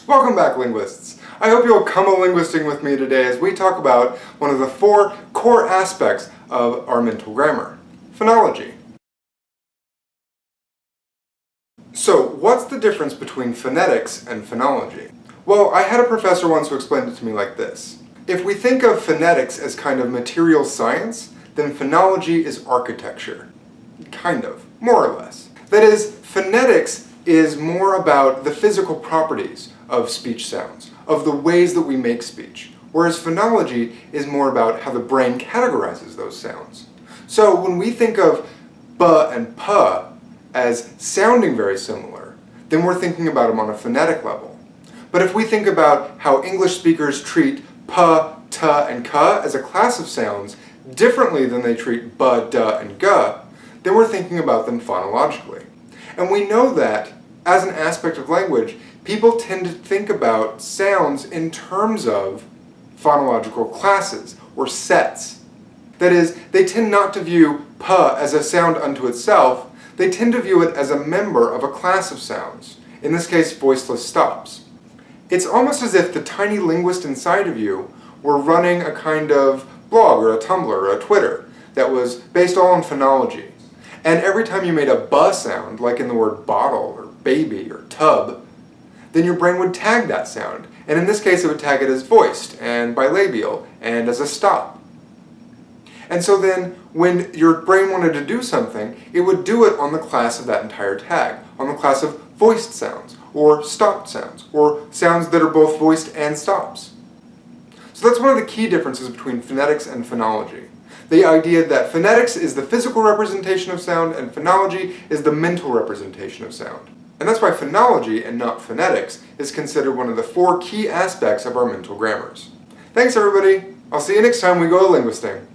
Welcome back, linguists! I hope you'll come a-linguisting with me today as we talk about one of the 4 core aspects of our mental grammar, phonology. So, what's the difference between phonetics and phonology? Well, I had a professor once who explained it to me like this. If we think of phonetics as kind of material science, then phonology is architecture. Kind of, more or less. That is, phonetics is more about the physical properties of speech sounds, of the ways that we make speech, whereas phonology is more about how the brain categorizes those sounds. So when we think of b and p as sounding very similar, then we're thinking about them on a phonetic level. But if we think about how English speakers treat p, t, and k as a class of sounds differently than they treat b, d, and g, then we're thinking about them phonologically. And we know that, as an aspect of language, people tend to think about sounds in terms of phonological classes, or sets. That is, they tend not to view p as a sound unto itself, they tend to view it as a member of a class of sounds, in this case voiceless stops. It's almost as if the tiny linguist inside of you were running a kind of blog or a Tumblr or a Twitter that was based all on phonology. And every time you made a b sound, like in the word bottle or baby or tub, then your brain would tag that sound. And in this case it would tag it as voiced and bilabial and as a stop. And so then when your brain wanted to do something, it would do it on the class of that entire tag, on the class of voiced sounds, or stopped sounds, or sounds that are both voiced and stops. So that's one of the key differences between phonetics and phonology. The idea that phonetics is the physical representation of sound and phonology is the mental representation of sound. And that's why phonology, and not phonetics, is considered one of the 4 key aspects of our mental grammars. Thanks everybody! I'll see you next time we go linguisting.